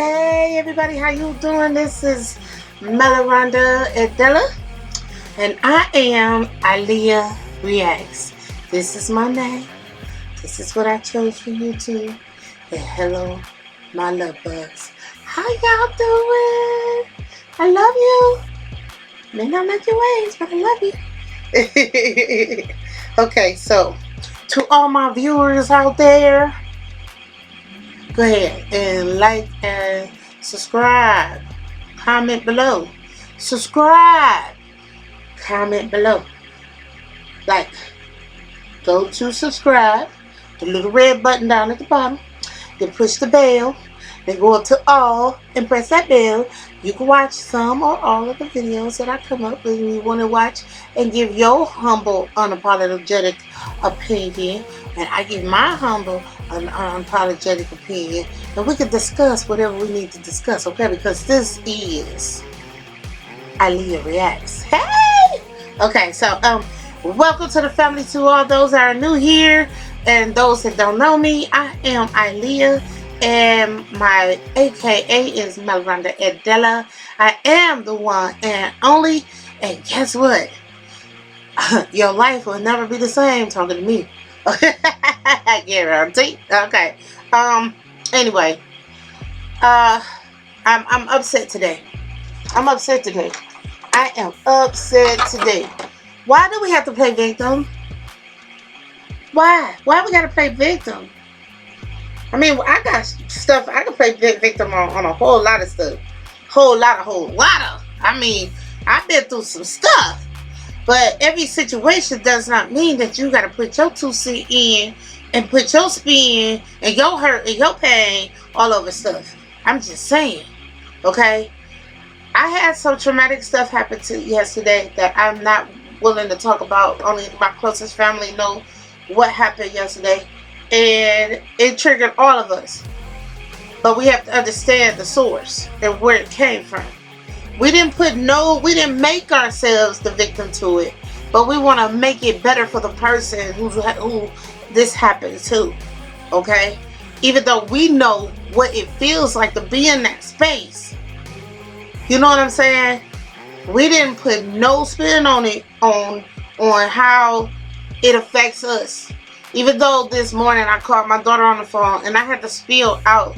Hey everybody, how you doing? This is Melaranda Adela, and I am Aliyah Reacts. This is my name. This is what I chose for you too. And hello, my love bugs. How y'all doing? I love you. May not like your ways, but I love you. Okay, so to all my viewers out there, go ahead and like and subscribe. Comment below. Subscribe. Comment below. Like. Go to subscribe. The little red button down at the bottom. Then push the bell. Then go up to all and press that bell. You can watch some or all of the videos that I come up with and you want to watch and give your humble, unapologetic opinion. And I give my humble, unapologetic opinion. And we can discuss whatever we need to discuss, okay? Because this is Aliyah Reacts. Hey! Okay, so, welcome to the family. To all those that are new here and those that don't know me, I am Aliyah. And my AKA is Melaranda Adela. I am the one and only. And guess what? Your life will never be the same talking to me. Guarantee. Okay. Anyway. I'm upset today. I'm upset today. I am upset today. Why do we have to play victim? Why? Why we gotta play victim? I mean, I got stuff I can play victim on a whole lot of stuff. Whole lot of. I mean, I've been through some stuff. But every situation does not mean that you gotta put your 2 cents in and put your spin and your hurt and your pain all over stuff. I'm just saying. Okay? I had some traumatic stuff happen to yesterday that I'm not willing to talk about. Only my closest family know what happened yesterday. And it triggered all of us. But we have to understand the source and where it came from. We didn't make ourselves the victim to it. But we want to make it better for the person who this happened to. Okay? Even though we know what it feels like to be in that space. You know what I'm saying? We didn't put no spin on it, on how it affects us. Even though this morning I called my daughter on the phone and I had to spill out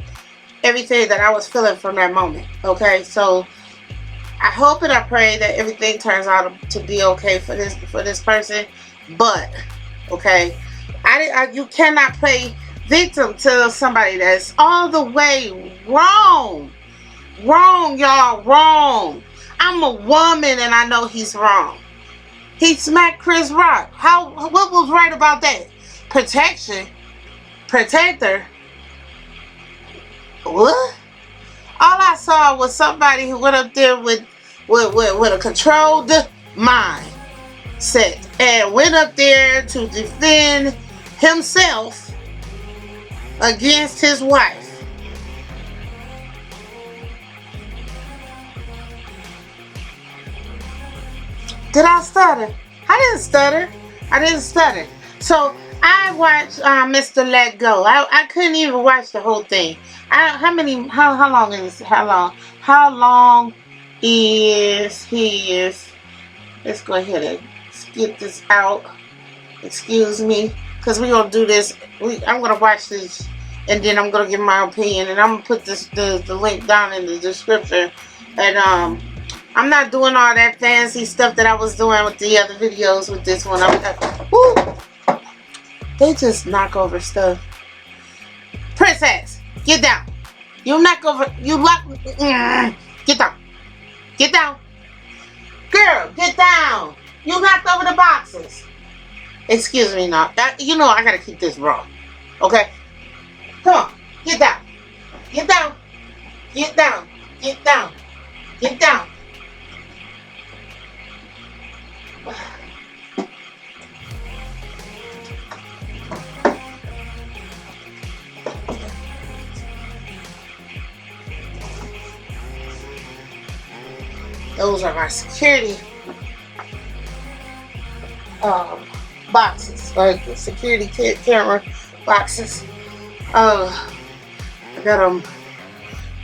everything that I was feeling from that moment. Okay, so I hope and I pray that everything turns out to be okay for this person. But okay, you cannot play victim to somebody that's all the way wrong. Wrong, y'all, wrong. I'm a woman and I know he's wrong. He smacked Chris Rock. What was right about that? Protection. Protector. What? All I saw was somebody who went up there with a controlled mindset and went up there to defend himself against his wife. Did I stutter? I didn't stutter. So I watched Mr. Let Go. I couldn't even watch the whole thing. How long is his? Let's go ahead and skip this out. Excuse me, because we're gonna do this. I'm gonna watch this, and then I'm gonna give my opinion, and I'm gonna put the link down in the description. And I'm not doing all that fancy stuff that I was doing with the other videos with this one. They just knock over stuff. Princess, get down. You knock over. Get down. Get down. Girl, get down. You knocked over the boxes. Excuse me now. You know I gotta keep this raw. Okay? Come on. Get down. Get down. Get down. Get down. Get down. Those are my security boxes, like the security camera boxes. I got them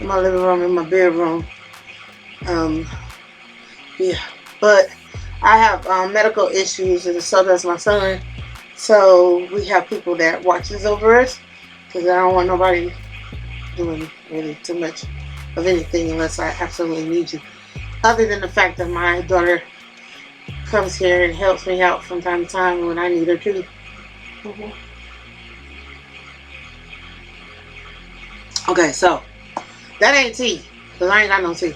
in my living room, in my bedroom. Yeah, but I have medical issues, and so does my son. So we have people that watches over us, because I don't want nobody doing really too much of anything unless I absolutely need you. Other than the fact that my daughter comes here and helps me out from time to time when I need her too. Mm-hmm. Okay, so that ain't tea, because I ain't got no tea.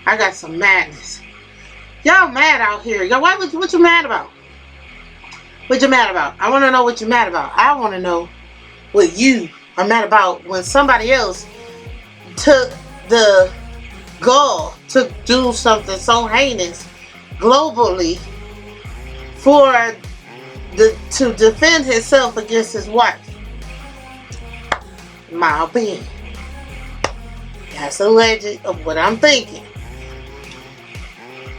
I got some madness. Y'all mad out here. Yo, what you mad about? What you mad about? I want to know what you mad about. I want to know what you are mad about when somebody else took the gall to do something so heinous globally to defend himself against his wife. My opinion. That's a legend of what I'm thinking.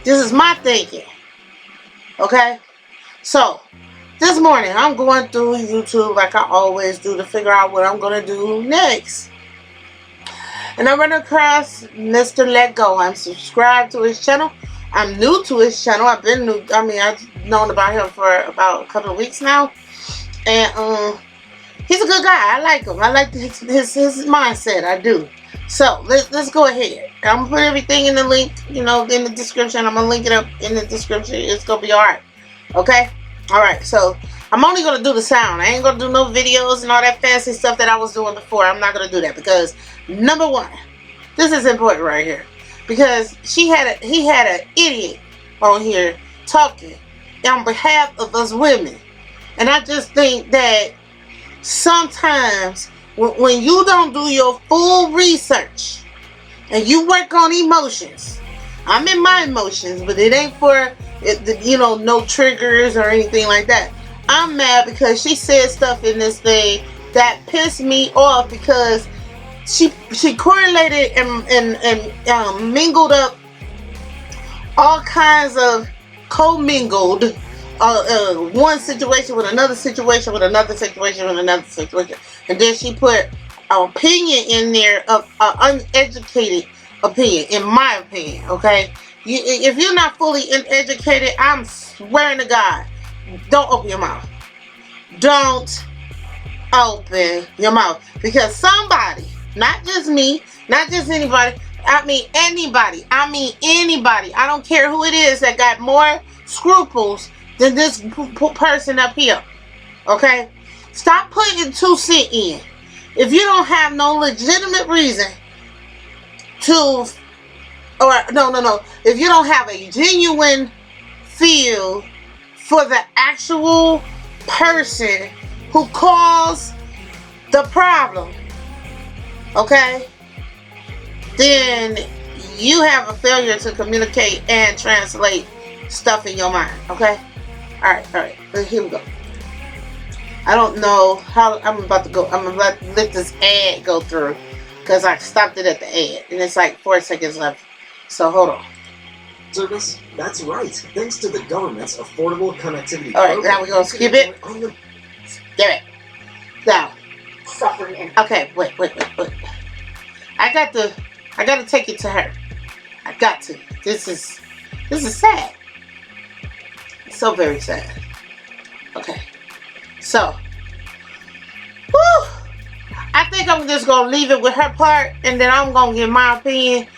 This is my thinking. Okay? So, this morning I'm going through YouTube like I always do to figure out what I'm going to do next. And I run across Mr. Let Go. I'm subscribed to his channel. I'm new to his channel. I've known about him for about a couple of weeks now. And he's a good guy. I like him. I like his mindset. I do. So let's go ahead. I'm gonna put everything in the link, in the description. I'm gonna link it up in the description. It's gonna be alright. Okay? Alright, so I'm only gonna do the sound. I ain't gonna do no videos and all that fancy stuff that I was doing before. I'm not gonna do that because number one, this is important right here. Because he had an idiot on here talking on behalf of us women. And I just think that sometimes when you don't do your full research and you work on emotions, I'm in my emotions, but it ain't for no triggers or anything like that. I'm mad because she said stuff in this thing that pissed me off because she correlated and mingled up all kinds of commingled one situation with another situation with another situation with another situation, and then she put an opinion in there of uneducated opinion, in my opinion. Okay, if you're not fully educated, I'm swearing to God, don't open your mouth. Don't open your mouth, because somebody, not just me, not just anybody, I mean anybody, I don't care who it is, that got more scruples than this person up here. Okay? Stop putting 2 cents in. If you don't have no legitimate reason to, if you don't have a genuine feel for the actual person who caused the problem, okay, then you have a failure to communicate and translate stuff in your mind. Okay? Alright, here we go. I don't know how I'm about to go. I'm about to let this ad go through because I stopped it at the ad and it's like 4 seconds left. So hold on. Service? That's right. Thanks to the government's affordable connectivity. Alright, now we're gonna skip it. Get it. Now. Suffering. Okay, wait. I got to take it to her. I got to. This is sad. It's so very sad. Okay. So, I think I'm just gonna leave it with her part, and then I'm gonna give my opinion,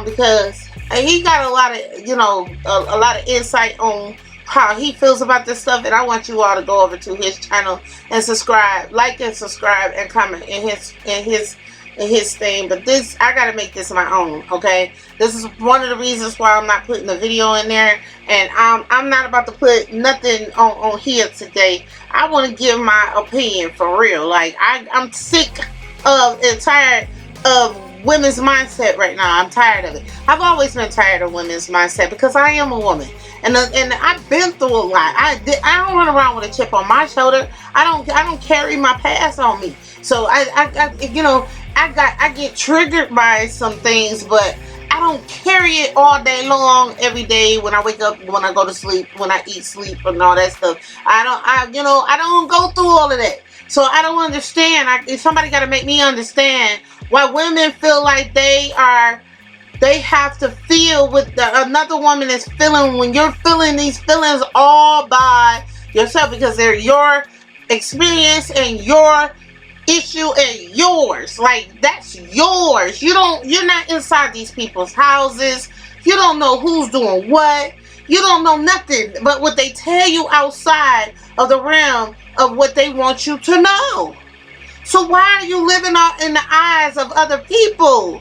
because he got a lot of, a lot of insight on how he feels about this stuff, and I want you all to go over to his channel and subscribe, like and subscribe and comment in his thing. But this, I gotta make this my own. Okay, this is one of the reasons why I'm not putting the video in there, and I'm not about to put nothing on here today. I want to give my opinion for real. Like I'm sick of and tired of women's mindset right now. I'm tired of it. I've always been tired of women's mindset because I am a woman, and I've been through a lot. I don't run around with a chip on my shoulder. I don't carry my past on me. So I get triggered by some things, but I don't carry it all day long, every day, when I wake up, when I go to sleep, when I eat, sleep, and all that stuff. I don't go through all of that. So I don't understand. Somebody got to make me understand Why women feel like they have to feel with another woman is feeling when you're feeling these feelings all by yourself because they're your experience and your issue and yours. Like, that's yours. You're not inside these people's houses. You don't know who's doing what. You don't know nothing but what they tell you outside of the realm of what they want you to know. So why are you living out in the eyes of other people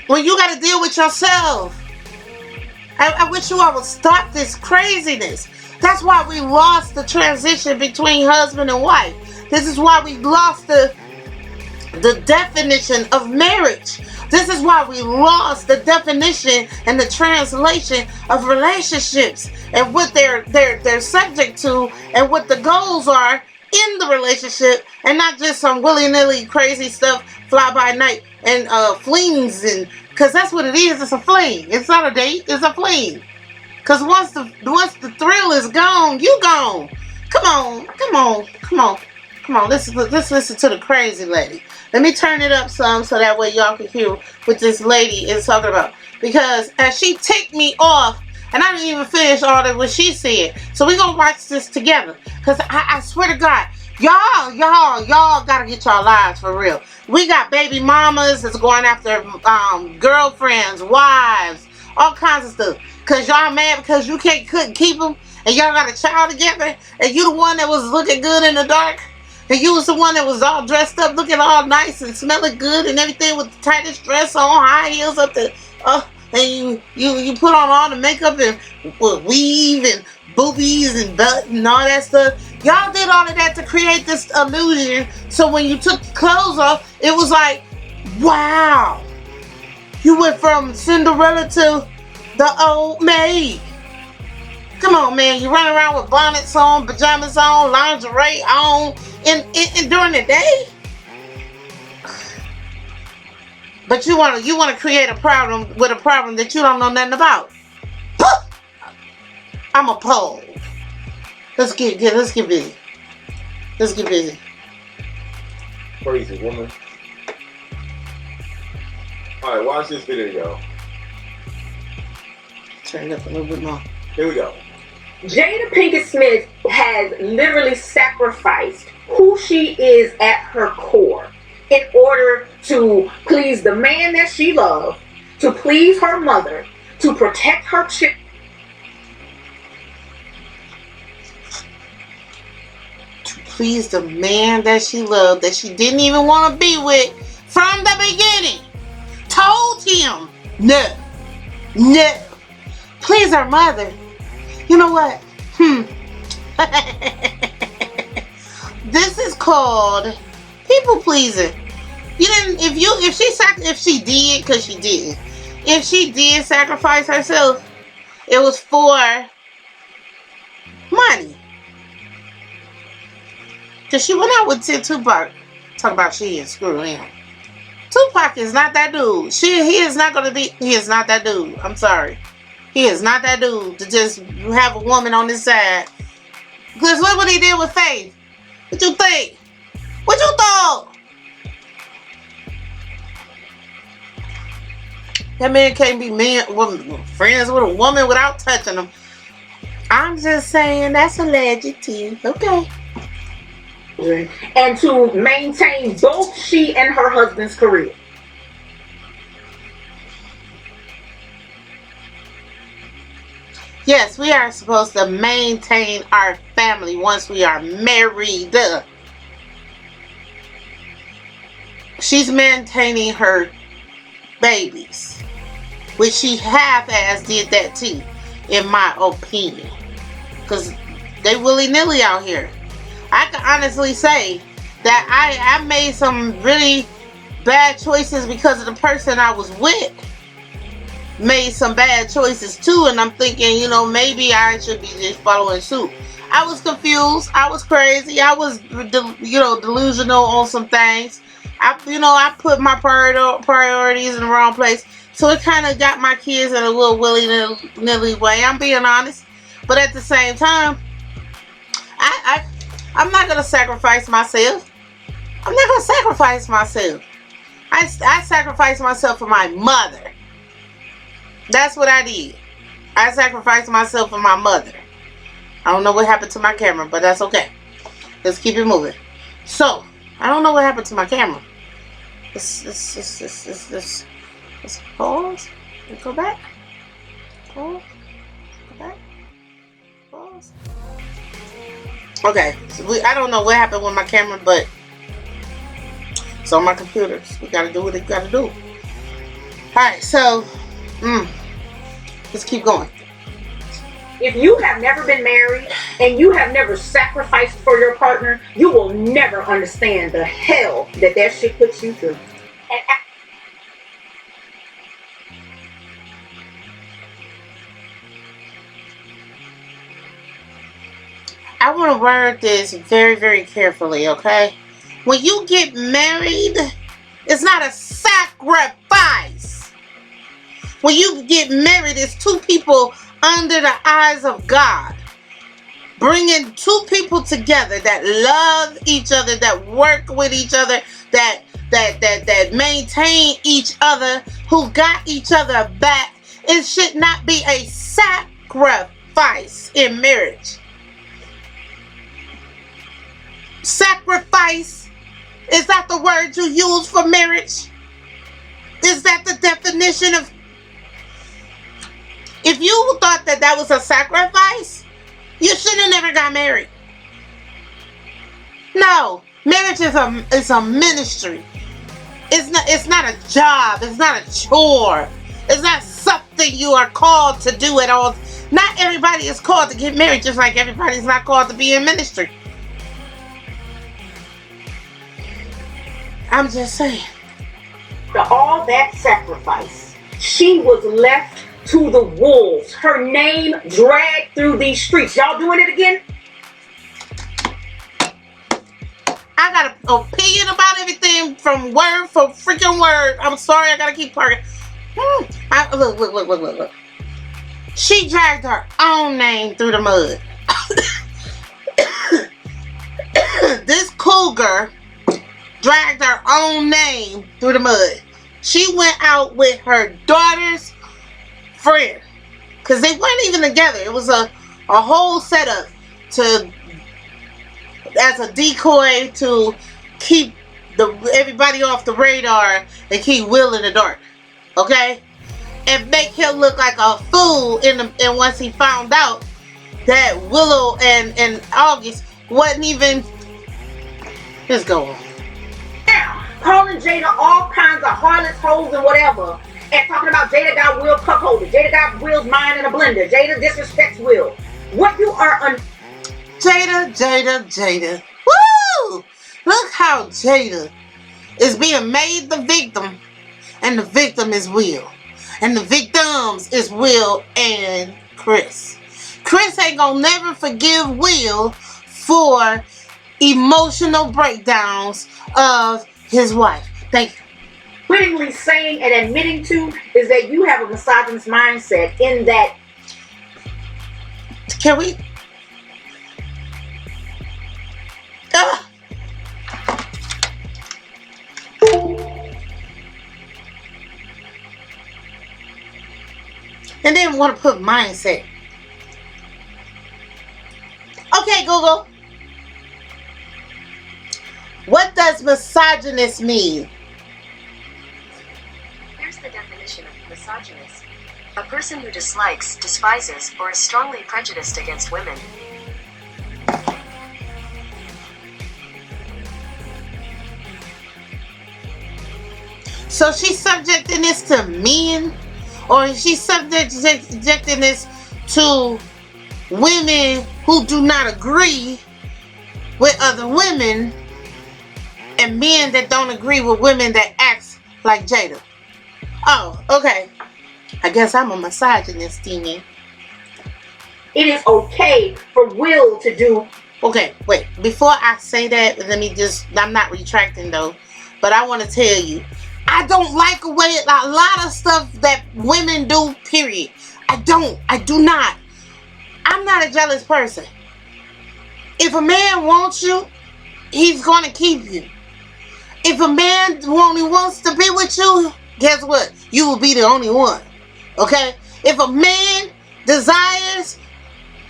when you got to deal with yourself? I wish you all would stop this craziness. That's why we lost the transition between husband and wife. This is why we lost the definition of marriage. This is why we lost the definition and the translation of relationships and what they're subject to and what the goals are in the relationship, and not just some willy-nilly crazy stuff fly by night and flings, and because that's what it is. It's a fling. It's not a date. It's a fling. Because once the thrill is gone, you gone. Come on. Let's listen to the crazy lady. Let me turn it up some so that way y'all can hear what this lady is talking about. Because as she ticked me off, and I didn't even finish all of what she said. So we're gonna watch this together. Because I swear to God, y'all gotta get y'all lives for real. We got baby mamas that's going after girlfriends, wives, all kinds of stuff. Because y'all mad because you couldn't keep them, and y'all got a child together, and you the one that was looking good in the dark, and you was the one that was all dressed up, looking all nice and smelling good and everything with the tightest dress on, high heels up the, and you put on all the makeup and weave and boobies and belt and all that stuff. Y'all did all of that to create this illusion. So when you took the clothes off, it was like, wow, you went from Cinderella to the old maid. Come on, man. You run around with bonnets on, pajamas on, lingerie on, and during the day. But you want to create a problem with a problem that you don't know nothing about. I'm appalled. Let's get busy. Let's get busy. Crazy woman. All right, watch this video. Turn it up a little bit more. Here we go. Jada Pinkett Smith has literally sacrificed who she is at her core in order to please the man that she loved, to please her mother, to protect her children. To please the man that she loved, that she didn't even want to be with from the beginning. Told him, no. Please her mother. You know what? This is called people pleasing. You didn't. If she did, because she didn't. If she did sacrifice herself, it was for money. Because she went out with Tupac. Talk about she and screw him. Tupac is not that dude. He is not that dude. I'm sorry. He is not that dude to just have a woman on his side. Because look what he did with Faith. What you think? What you thought? That man can't be friends with a woman without touching them. I'm just saying that's alleged too. Okay. And to maintain both she and her husband's career. Yes, we are supposed to maintain our family once we are married. She's maintaining her babies, which she half-ass did that too, in my opinion. Because they willy-nilly out here. I can honestly say that I made some really bad choices because of the person I was with. Made some bad choices too, and I'm thinking, maybe I should be just following suit. I was confused. I was crazy. I was, delusional on some things. I put my priorities in the wrong place, so it kind of got my kids in a little willy-nilly way. I'm being honest, but at the same time, I'm not gonna sacrifice myself. I'm not gonna sacrifice myself. I sacrificed myself for my mother. That's what I did. I sacrificed myself for my mother. I don't know what happened to my camera, but that's okay. Let's keep it moving. So, I don't know what happened to my camera. Let's pause. Let's go back. Pause. Go back. Pause. Okay. So I don't know what happened with my camera, but it's on my computer. So we gotta do what we gotta do. Alright, so let's keep going. If you have never been married and you have never sacrificed for your partner, you will never understand the hell that shit puts you through. And I want to word this very, very carefully, okay? When you get married, it's not a sacrifice. When you get married, it's two people under the eyes of God. Bringing two people together that love each other, that work with each other, that maintain each other, who got each other back. It should not be a sacrifice in marriage. Sacrifice, is that the word you use for marriage? Is that the definition of? If you thought that was a sacrifice, you should have never got married. No, marriage is a ministry. It's not a job. It's not a chore. It's not something you are called to do at all. Not everybody is called to get married, just like everybody's not called to be in ministry. I'm just saying. All that sacrifice, she was left to the wolves. Her name dragged through these streets. Y'all doing it again? I got an opinion about everything from word for freaking word. I'm sorry, I gotta keep talking. Look. She dragged her own name through the mud. This cougar dragged her own name through the mud. She went out with her daughter's friend, because they weren't even together. It was a whole setup as a decoy to keep everybody off the radar and keep Will in the dark, okay, and make him look like a fool. And once he found out that Willow and August wasn't even, let's go on. Calling Jada all kinds of harlots, hoes, and whatever, and talking about Jada got Will cuckolded. Jada got Will's mind in a blender. Jada disrespects Will. What you are Jada. Woo! Look how Jada is being made the victim, and the victim is Will, and the victims is Will and Chris. Chris ain't gonna never forgive Will for emotional breakdowns of his wife. Thank you. wittingly saying and admitting to is that you have a misogynist mindset in that. Can we? And then want to put mindset. Okay, Google. What does misogynist mean? Here's the definition of misogynist. A person who dislikes, despises, or is strongly prejudiced against women. So she's subjecting this to men? Or is she subjecting this to women who do not agree with other women and men that don't agree with women that act like Jada? Oh, okay. I guess I'm a misogynist, Tina. It is okay for Will to do. Okay, wait. Before I say that, I'm not retracting though, but I want to tell you, I don't like a lot of stuff that women do, period. I do not. I'm not a jealous person. If a man wants you, he's going to keep you. If a man only wants to be with you, guess what? You will be the only one. Okay? If a man desires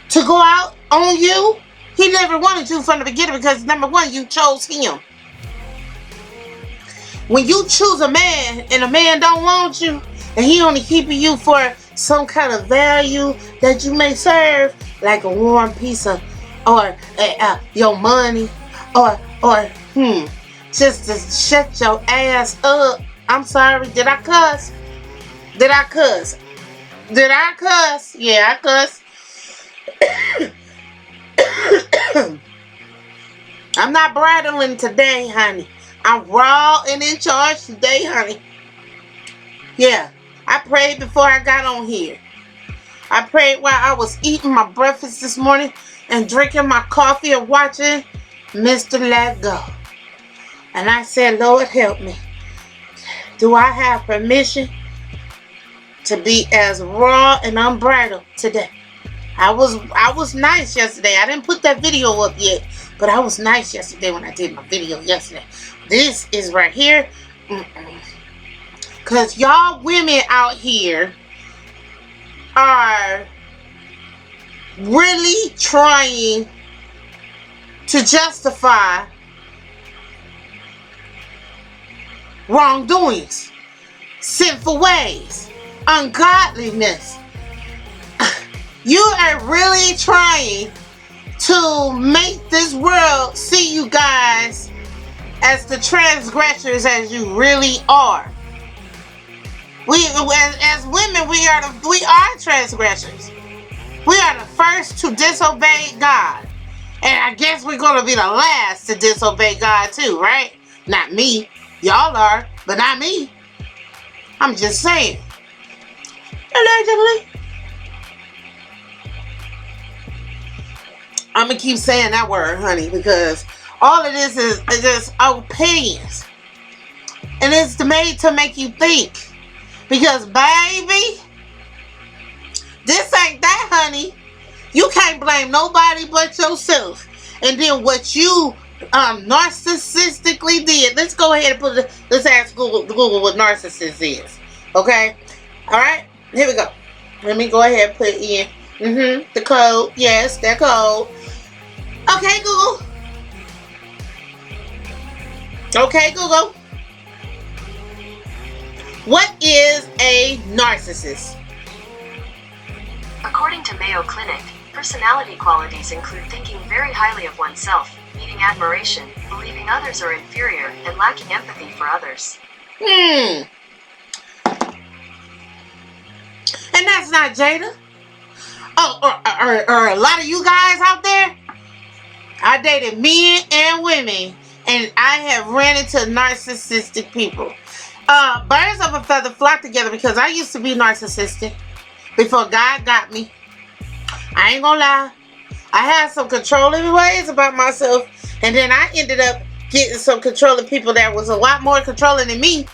to go out on you, he never wanted you from the beginning because, number one, you chose him. When you choose a man and a man don't want you and he only keeping you for some kind of value that you may serve, like a warm piece of, or your money, or just to shut your ass up. I'm sorry, did I cuss? Did I cuss? Did I cuss? Yeah, I cuss. I'm not bridling today, honey. I'm raw and in charge today, honey. Yeah, I prayed before I got on here. I prayed while I was eating my breakfast this morning and drinking my coffee and watching Mr. Let Go. And I said, Lord, help me. Do I have permission to be as raw and unbridled today? I was nice yesterday. I didn't put that video up yet, but I was nice yesterday when I did my video yesterday. This is right here. Because y'all women out here are really trying to justify wrongdoings, sinful ways, ungodliness. You are really trying to make this world see you guys as the transgressors as you really are. As women, we are transgressors. We are the first to disobey God. And I guess we're going to be the last to disobey God too, right? Not me. Y'all are, but not me. I'm just saying. Allegedly. I'm going to keep saying that word, honey, because all of this is just opinions. And it's made to make you think. Because, baby, this ain't that, honey. You can't blame nobody but yourself. And then what you narcissistically did. Let's go ahead and let's ask Google what narcissist is. Okay? Alright? Here we go. Let me go ahead and put in the code. Yes, that code. Okay, Google. Okay, Google. What is a narcissist? According to Mayo Clinic, personality qualities include thinking very highly of oneself, needing admiration, believing others are inferior, and lacking empathy for others. And that's not Jada. Oh, or a lot of you guys out there. I dated men and women, and I have ran into narcissistic people. Birds of a feather flock together because I used to be narcissistic before God got me. I ain't gonna lie. I had some controlling ways about myself, and then I ended up getting some controlling people that was a lot more controlling than me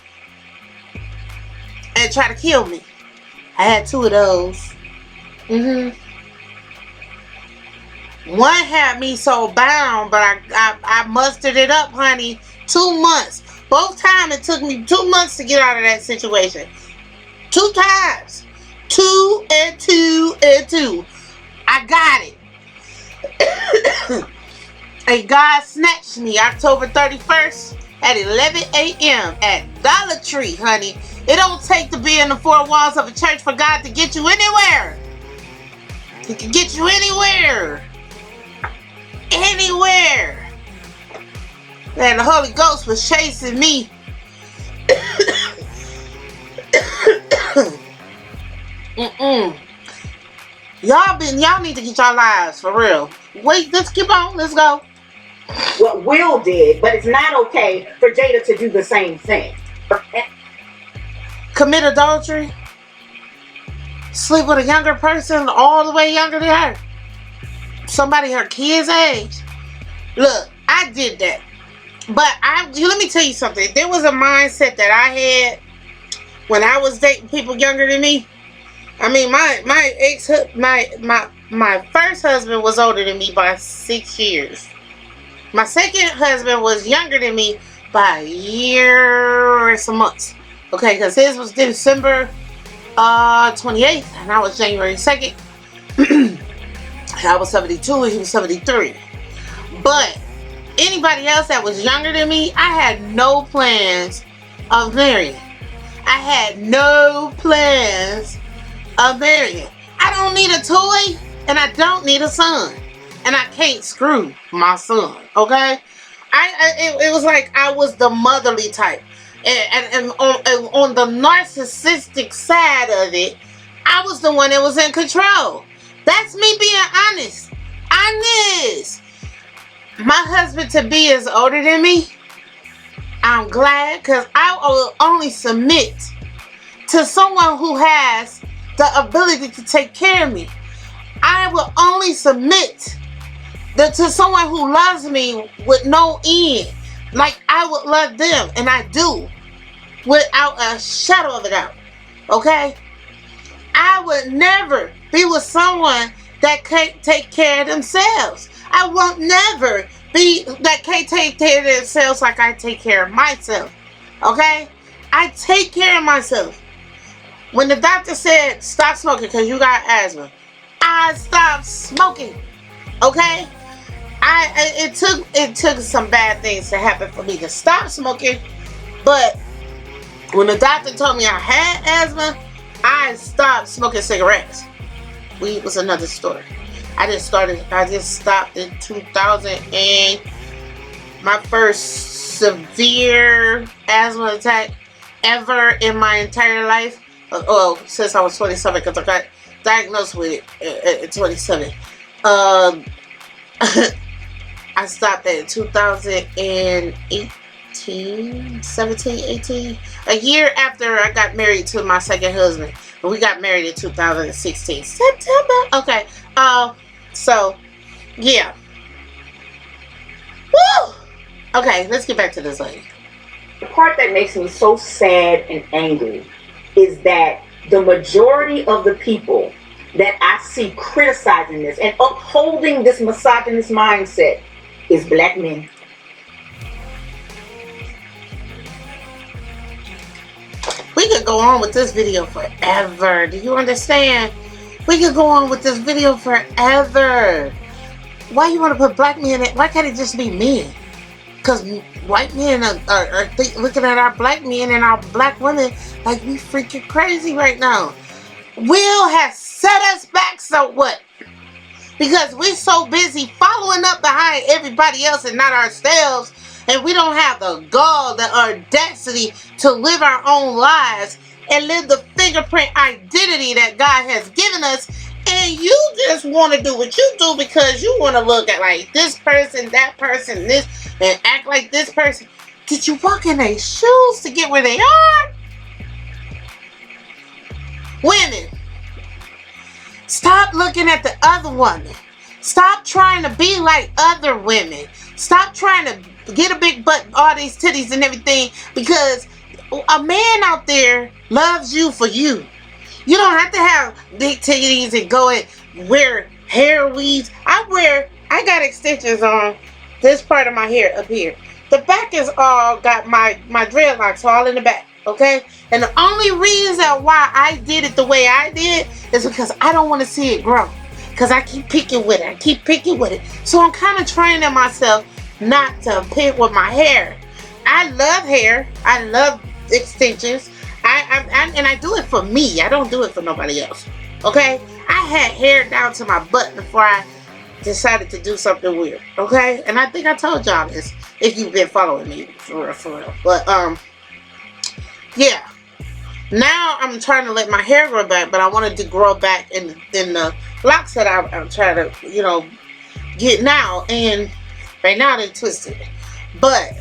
and try to kill me. I had 2 of those. One had me so bound, but I mustered it up, honey. 2 months. Both times it took me 2 months to get out of that situation. 2 times. 2 and 2 and 2. I got it. And God snatched me October 31st at 11 a.m. at Dollar Tree, honey. It don't take to be in the 4 walls of a church for God to get you anywhere. He can get you anywhere. Anywhere. And the Holy Ghost was chasing me. Y'all need to get your lives for real. Wait, let's keep on. Let's go. What Will did, but it's not okay for Jada to do the same thing. Commit adultery. Sleep with a younger person all the way younger than her. Somebody her kid's age. Look, I did that. But let me tell you something. There was a mindset that I had when I was dating people younger than me. I mean, my first husband was older than me by 6 years. My second husband was younger than me by a year and some months. Okay, because his was December 28th, and I was January 2nd. I was 72 and he was 73. But anybody else that was younger than me, I had no plans of marrying. I had no plans of marrying. I don't need a toy, and I don't need a son, and I can't screw my son. Okay, it was like I was the motherly type, and on the narcissistic side of it, I was the one that was in control. That's me being honest. Honest. My husband to be is older than me. I'm glad, because I will only submit to someone who has the ability to take care of me. I will only submit to someone who loves me with no end. Like I would love them, and I do, without a shadow of a doubt. Okay? I would never be with someone that can't take care of themselves. I won't never be that can't take care of themselves like I take care of myself. Okay? I take care of myself. When the doctor said stop smoking because you got asthma, I stopped smoking. Okay? It took some bad things to happen for me to stop smoking, but when the doctor told me I had asthma, I stopped smoking cigarettes. Weed was another story. I just stopped in 2000, and my first severe asthma attack ever in my entire life. Well, since I was 27, because I got diagnosed with it at 27. I stopped at 2018, 17, 18. A year after I got married to my second husband. We got married in 2016. September. Okay. So, yeah. Woo! Okay, let's get back to this lady. The part that makes me so sad and angry is that the majority of the people that I see criticizing this and upholding this misogynist mindset is black men. We could go on with this video forever. Do you understand? We could go on with this video forever. Why you want to put black men in it? Why can't it just be men? Because white men are looking at our black men and our black women like we freaking crazy right now. Will has set us back, so what? Because we're so busy following up behind everybody else and not ourselves, and we don't have the gall, the audacity to live our own lives and live the fingerprint identity that God has given us, and you just want to do what you do because you want to look at like this person, that person, this, and act like this person. Did you walk in their shoes to get where they are? Women, stop looking at the other woman. Stop trying to be like other women. Stop trying to get a big butt, all these titties and everything, because a man out there loves you for you. You don't have to have big titties and go and wear hair weaves. I got extensions on this part of my hair up here. The back is all got my dreadlocks all in the back. Okay? And the only reason why I did it the way I did is because I don't want to see it grow. Because I keep picking with it. So I'm kind of training myself not to pick with my hair. I love hair. I love extensions. And I do it for me. I don't do it for nobody else. Okay? I had hair down to my butt before I decided to do something weird. Okay? And I think I told y'all this if you've been following me for real. But yeah. Now I'm trying to let my hair grow back, but I wanted to grow back in the locks that I'm trying to, get now. And right now they're twisted. But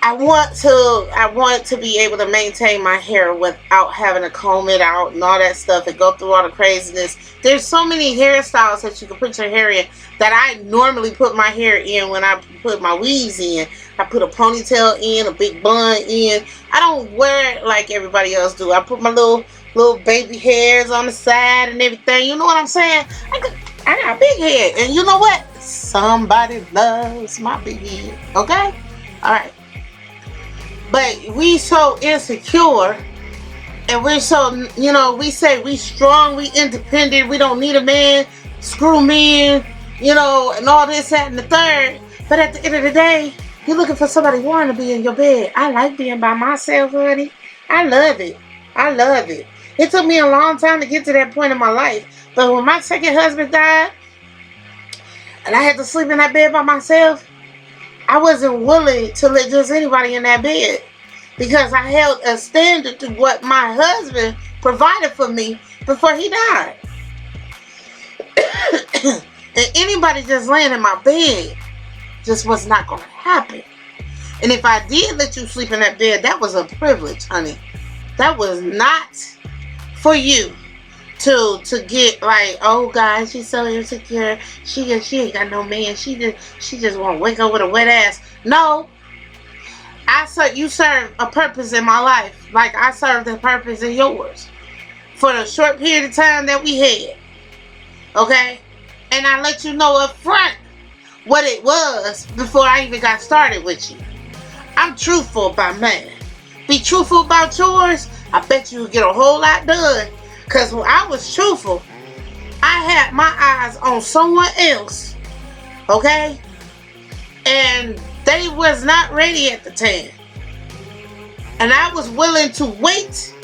I want to be able to maintain my hair without having to comb it out and all that stuff and go through all the craziness. There's so many hairstyles that you can put your hair in that I normally put my hair in when I put my weaves in. I put a ponytail in, a big bun in. I don't wear it like everybody else do. I put my little baby hairs on the side and everything. You know what I'm saying? I got a big head. And you know what? Somebody loves my big head. Okay? Alright. But we so insecure, and we're so, we say we strong, we independent, we don't need a man, screw men, and all this, that, and the third. But at the end of the day, you're looking for somebody wanting to be in your bed. I like being by myself, honey. I love it. I love it. It took me a long time to get to that point in my life. But when my second husband died, and I had to sleep in that bed by myself, I wasn't willing to let just anybody in that bed. Because I held a standard to what my husband provided for me before he died. And anybody just laying in my bed just was not going to happen. And if I did let you sleep in that bed, that was a privilege, honey. That was not for you to get like, oh God, she's so insecure. She ain't got no man. She just want to wake up with a wet ass. No. You serve a purpose in my life, like I served a purpose in yours, for the short period of time that we had. Okay? And I let you know up front what it was before I even got started with you. I'm truthful about mine. Be truthful about yours, I bet you would get a whole lot done. Because when I was truthful, I had my eyes on someone else. Okay? And they was not ready at the time. And I was willing to wait,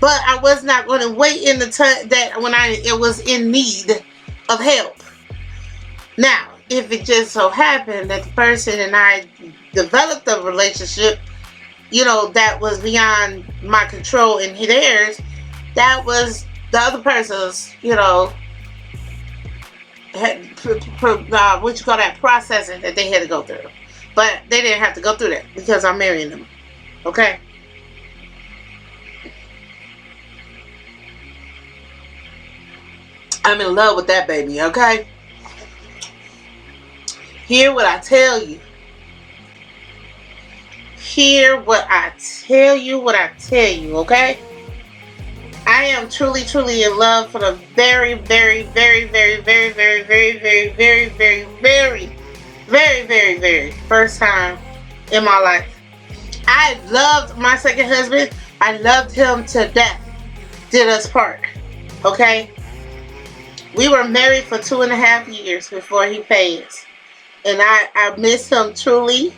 but I was not going to wait in the time that when it was in need of help. Now, if it just so happened that the person and I developed a relationship, that was beyond my control and theirs, that was the other person's, processing that they had to go through. But they didn't have to go through that because I'm marrying them. Okay? I'm in love with that baby, okay? Hear what I tell you. Hear what I tell you, okay? I am truly, truly in love for the very, very, very, very, very, very, very, very, very, very, very, very, very, very first time in my life. I loved my second husband. I loved him to death. Did us part. Okay? We were married for 2.5 years before he passed. And I miss him truly.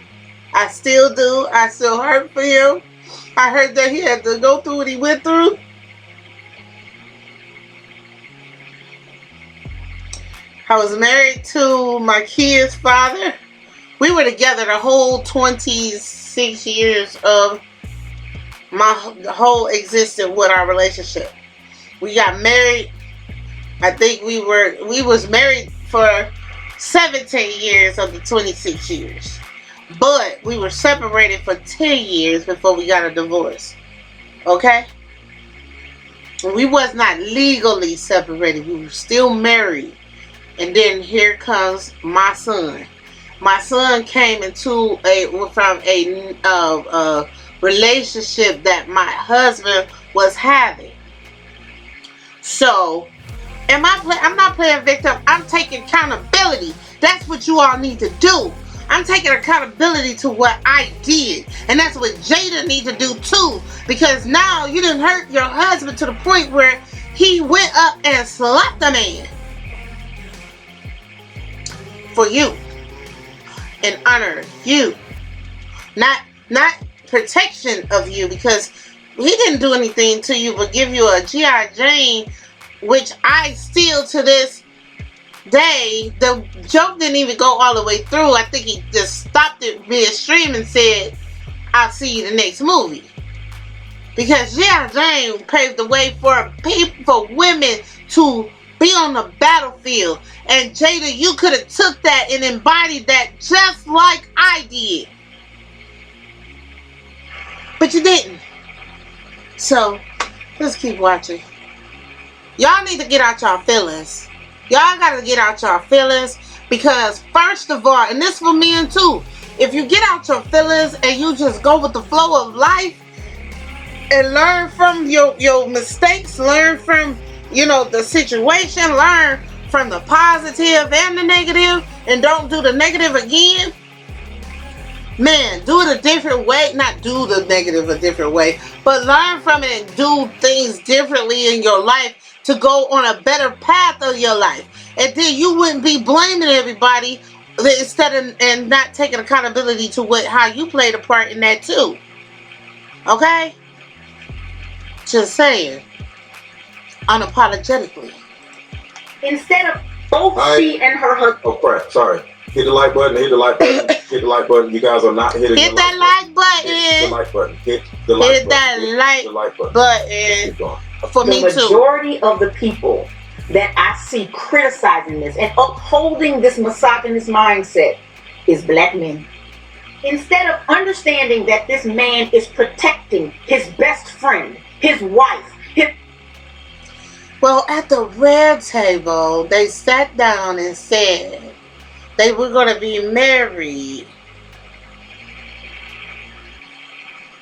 I still do. I still hurt for him. I heard that he had to go through what he went through. I was married to my kid's father. We were together the whole 26 years of my whole existence with our relationship. We got married. I think we was married for 17 years of the 26 years. But we were separated for 10 years before we got a divorce. Okay? We was not legally separated. We were still married. And then here comes my son. My son came from a relationship that my husband was having. So, I'm not playing victim. I'm taking accountability. That's what you all need to do. I'm taking accountability to what I did. And that's what Jada needs to do too. Because now you didn't hurt your husband to the point where he went up and slapped the man. For you. And honor you. Not protection of you, because he didn't do anything to you but give you a G.I. Jane, which I still to this day, the joke didn't even go all the way through. I think he just stopped it midstream and said, I'll see you the next movie. Because G.I. Jane paved the way for women to be on the battlefield. And Jada, you could have took that and embodied that just like I did. But you didn't. So, just keep watching. Y'all need to get out y'all feelings. Y'all gotta get out y'all feelings. Because first of all, and this for men too, if you get out your feelings and you just go with the flow of life and learn from your mistakes, learn from, the situation, learn from the positive and the negative, and don't do the negative again, Man, do it a different way. Not do the negative a different way, but learn from it and do things differently in your life to go on a better path of your life. And then you wouldn't be blaming everybody instead of and not taking accountability to how you played a part in that too. Okay? Just saying. Unapologetically. Instead of both she and her husband. Oh crap! Sorry. Hit the like button. Hit the like button. Hit the like button. You guys are not hitting. Hit that like button. Hit the like button. Hit the like Hit that like button. Keep going. For me too. The majority of the people that I see criticizing this and upholding this misogynist mindset is black men. Instead of understanding that this man is protecting his best friend, his wife, Well, at the red table, they sat down and said they were going to be married.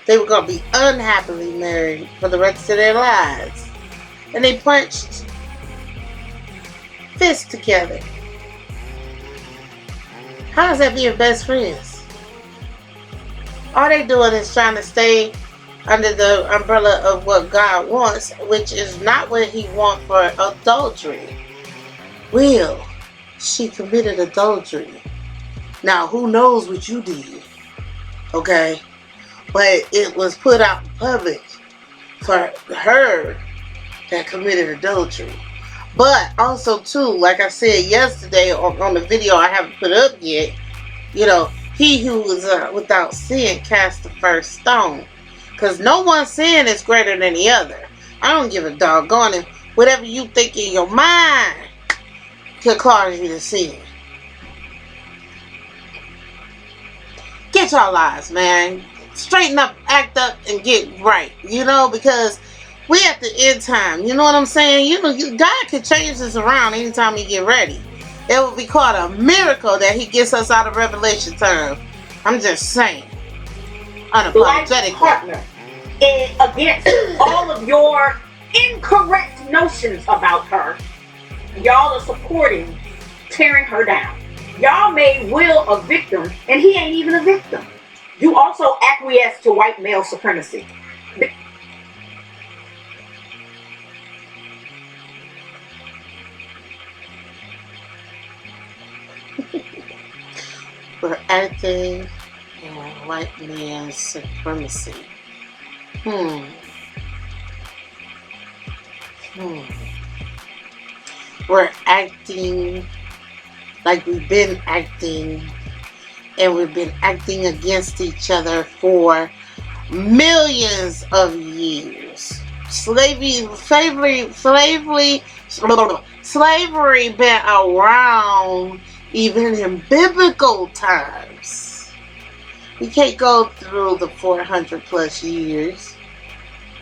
They were going to be unhappily married for the rest of their lives. And they punched fists together. How is that being best friends? All they doing is trying to stay under the umbrella of what God wants, which is not what He wants for adultery. Well, she committed adultery. Now, who knows what you did? Okay? But it was put out in public for her that committed adultery. But also, too, like I said yesterday on the video I haven't put up yet, you know, he who was without sin cast the first stone. Because no one sin is greater than the other. I don't give a doggone it. Whatever you think in your mind could cause you to sin. Get your lives, man. Straighten up, act up, and get right. You know, because we at the end time. You know what I'm saying? You know, God can change this around anytime He get ready. It would be called a miracle that He gets us out of Revelation time. I'm just saying. Unapologetic partner against all of your incorrect notions about her. Y'all are supporting tearing her down. Y'all made Will a victim, and he ain't even a victim. You also acquiesce to white male supremacy. We're acting in white man's supremacy. We're acting like we've been acting, and we've been acting against each other for millions of years. Slavery been around even in biblical times. We can't go through the 400 plus years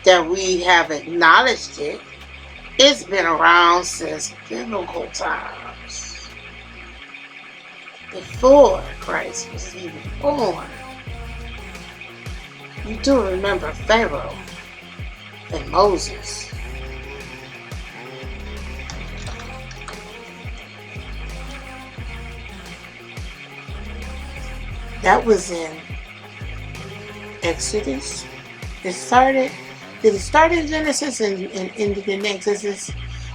that we have acknowledged it. It's been around since biblical times. Before Christ was even born. You do remember Pharaoh and Moses. That was in Exodus. Did it start in Genesis and ended in Exodus?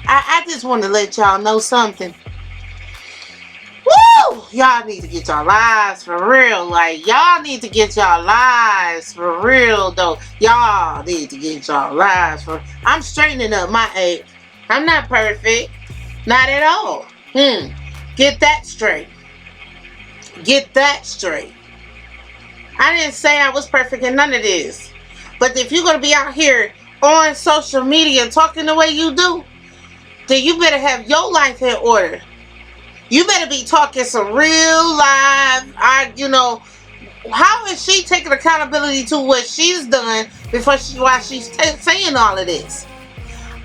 I just want to let y'all know something. Woo! Y'all need to get y'all lives for real. Like, y'all need to get y'all lives for real, though. Y'all need to get y'all lives for... I'm straightening up my act. I'm not perfect. Not at all. Get that straight. Get that straight. I didn't say I was perfect in none of this. But if you're going to be out here on social media talking the way you do, then you better have your life in order. You better be talking some real live, how is she taking accountability to what she's done while she's saying all of this?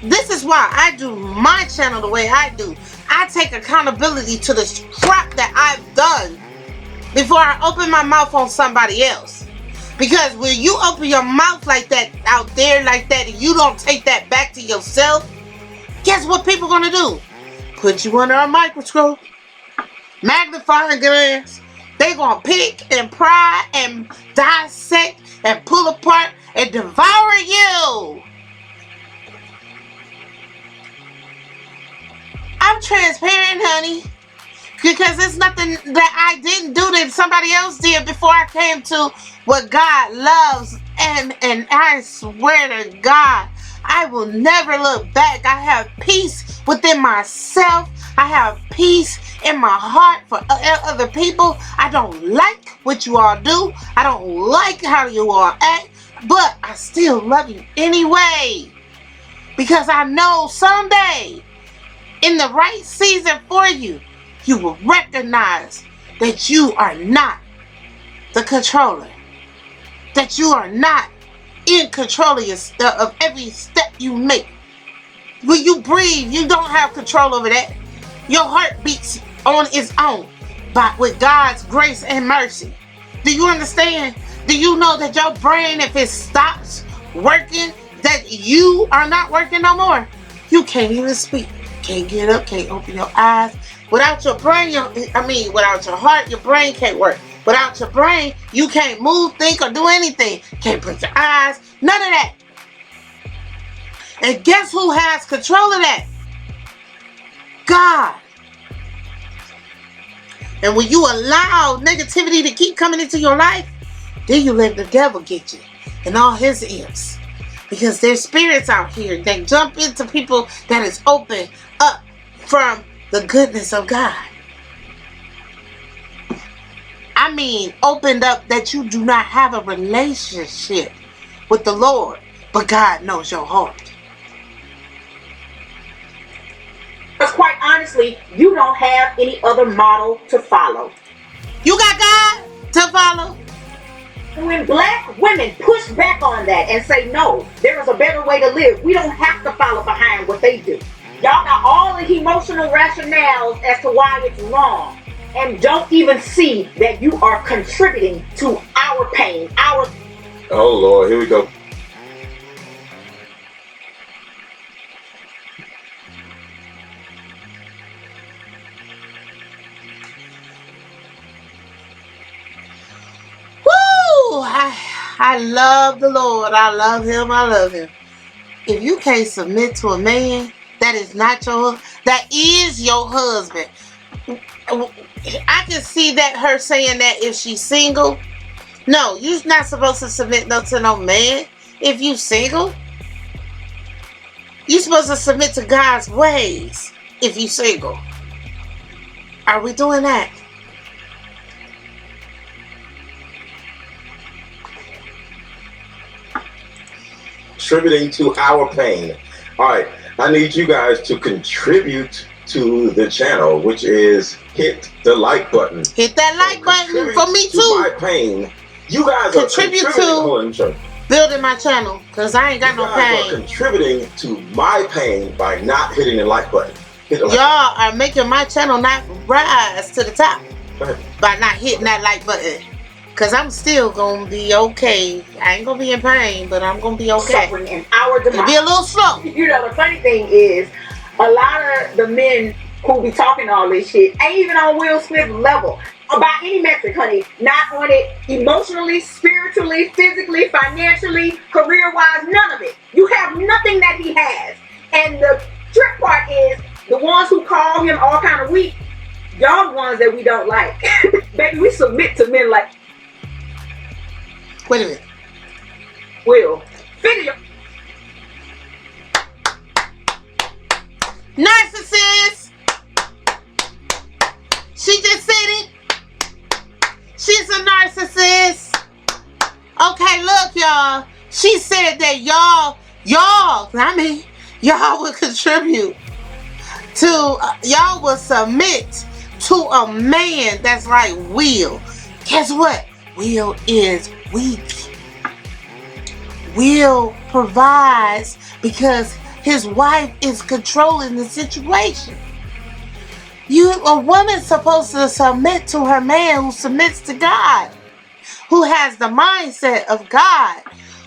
This is why I do my channel the way I do. I take accountability to the crap that I've done before I open my mouth on somebody else. Because when you open your mouth like that out there like that and you don't take that back to yourself, guess what people gonna do? Put you under a microscope, magnifying glass, They gonna pick and pry and dissect and pull apart and devour you. I'm transparent, honey. Because it's nothing that I didn't do that somebody else did before I came to what God loves. And I swear to God, I will never look back. I have peace within myself. I have peace in my heart for other people. I don't like what you all do. I don't like how you all act. But I still love you anyway. Because I know someday, in the right season for you, you will recognize that you are not the controller. That you are not in control of every step you make. When you breathe, you don't have control over that. Your heart beats on its own, but with God's grace and mercy. Do you understand? Do you know that your brain, if it stops working, that you are not working no more? You can't even speak. Can't get up, can't open your eyes. Without your brain, without your heart, your brain can't work. Without your brain, you can't move, think, or do anything. Can't blink your eyes, none of that. And guess who has control of that? God. And when you allow negativity to keep coming into your life, then you let the devil get you and all his imps. Because there's spirits out here that jump into people that is open up from the goodness of God. I mean, opened up that you do not have a relationship with the Lord, but God knows your heart. Because quite honestly, you don't have any other model to follow. You got God to follow? When black women push back on that and say, no, there is a better way to live, we don't have to follow behind what they do. Y'all got all the emotional rationales as to why it's wrong, and don't even see that you are contributing to our pain, our... Oh, Lord, here we go. Woo! I love the Lord. I love him. I love him. If you can't submit to a man that is your husband, I can see that her saying that if she's single. No, you're not supposed to submit to no man if you single. You're supposed to submit to God's ways if you single. Are we doing that? Contributing to our pain. All right, I need you guys to contribute to the channel, which is hit the like button. Hit that like button for me too. My pain. You guys contribute are contributing to building my channel, because I ain't got no pain. You guys are contributing to my pain by not hitting the like button. Hit the like Y'all are making my channel not rise to the top by not hitting that like button. Because I'm still going to be okay. I ain't going to be in pain, but I'm going to be okay. Suffering in our demise. It'll be a little slow. You know, the funny thing is, a lot of the men who be talking all this shit ain't even on Will Smith's level. By any metric, honey. Not on it emotionally, spiritually, physically, financially, career-wise, none of it. You have nothing that he has. And the trick part is, the ones who call him all kind of weak, y'all the ones that we don't like. Baby, we submit to men like... Wait a minute. Will, figure your... Narcissist! She just said it. She's a narcissist. Okay, look, y'all. She said that y'all would contribute to, y'all would submit to a man that's like Will. Guess what? Will is weak. Will provides because his wife is controlling the situation. A woman's supposed to submit to her man who submits to God, who has the mindset of God,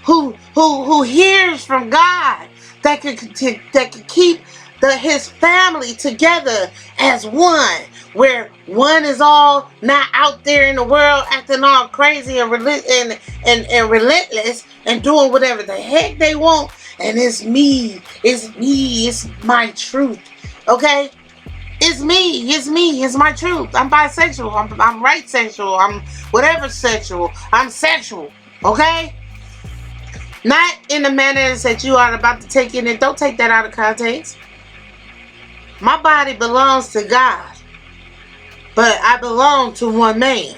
who hears from God, that can keep his family together as one. where one is all not out there in the world acting all crazy and relentless and doing whatever the heck they want, and it's me, it's my truth, okay? It's me, it's my truth. I'm bisexual, I'm right sexual, I'm whatever sexual, I'm sexual, okay? Not in the manner that you are about to take in it. Don't take that out of context. My body belongs to God, but I belong to one man.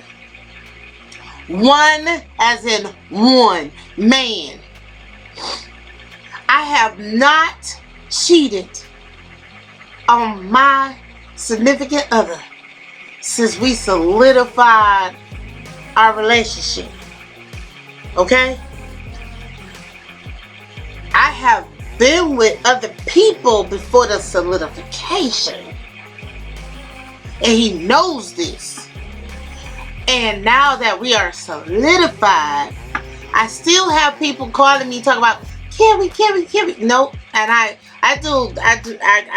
One as in one man. I have not cheated on my significant other since we solidified our relationship. Okay? I have been with other people before the solidification. And he knows this. And now that we are solidified, I still have people calling me talking about, can we? Nope. And I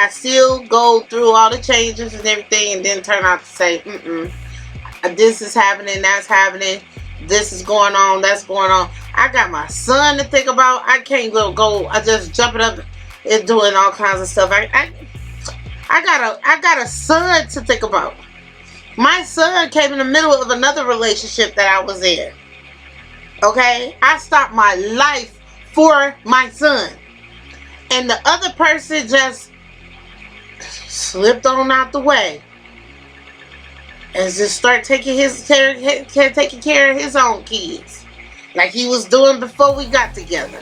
still go through all the changes and everything, and then turn out to say, this is happening, that's happening, this is going on, that's going on. I got my son to think about. I can't go. I just jumping up and doing all kinds of stuff. I got a son to think about. My son came in the middle of another relationship that I was in. Okay? I stopped my life for my son. And the other person just slipped on out the way. And just start taking care of his own kids. Like he was doing before we got together.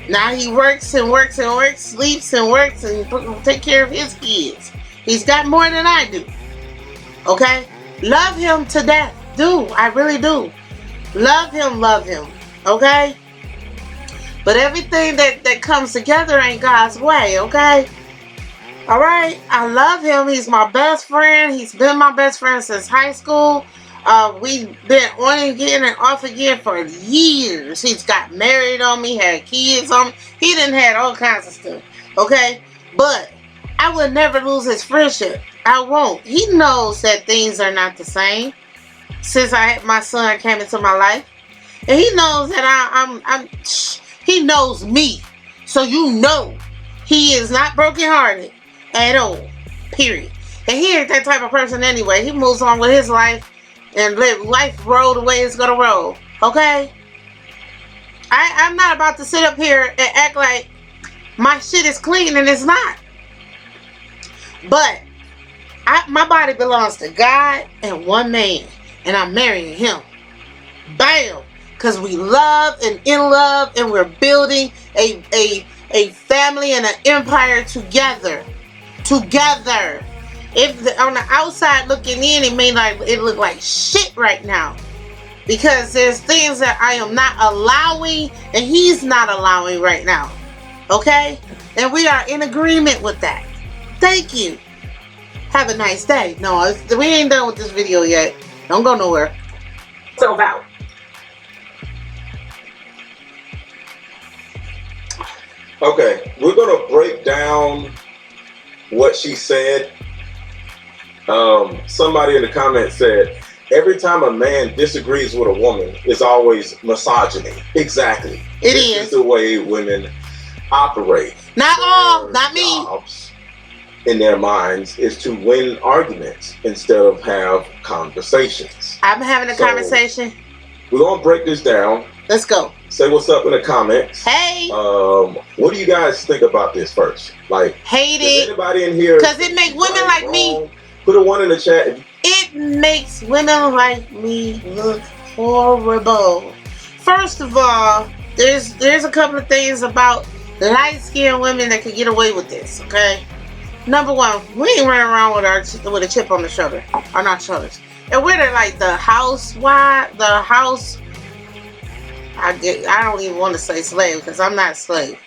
Now he works, sleeps and works and take care of his kids. He's got more than I do. Okay? Love him to death. I really do. Love him. Okay? But everything that comes together ain't God's way, okay? Alright? I love him. He's my best friend. He's been my best friend since high school. We've been on again and off again for years. He's got married on me, had kids on me. He done had all kinds of stuff. Okay? But I will never lose his friendship. I won't. He knows that things are not the same since my son came into my life. And he knows that he knows me. So you know he is not brokenhearted at all. Period. And he ain't that type of person anyway. He moves on with his life and let life roll the way it's gonna roll. Okay? I'm not about to sit up here and act like my shit is clean and it's not. But my body belongs to God and one man. And I'm marrying him. Bam! Because we love and in love and we're building a family and an empire together. Together. If on the outside looking in, it look like shit right now. Because there's things that I am not allowing and he's not allowing right now. Okay? And we are in agreement with that. Thank you. Have a nice day. No, we ain't done with this video yet. Don't go nowhere. So about. Okay, we're going to break down what she said. Somebody in the comments said, every time a man disagrees with a woman, it's always misogyny. Exactly. This is the way women operate. Not all, not me. Jobs in their minds is to win arguments instead of have conversations. I'm having a conversation. We're going to break this down. Let's go. Say what's up in the comments. Hey. What do you guys think about this first? Like, hate it. Anybody in here? Because it makes women like me. Put a 1 in the chat. It makes women like me look horrible. First of all, there's a couple of things about light-skinned women that can get away with this. Okay. Number one, we ain't running around with a chip on the shoulder, on our shoulders, and we're like the house. I don't even want to say slave because I'm not a slave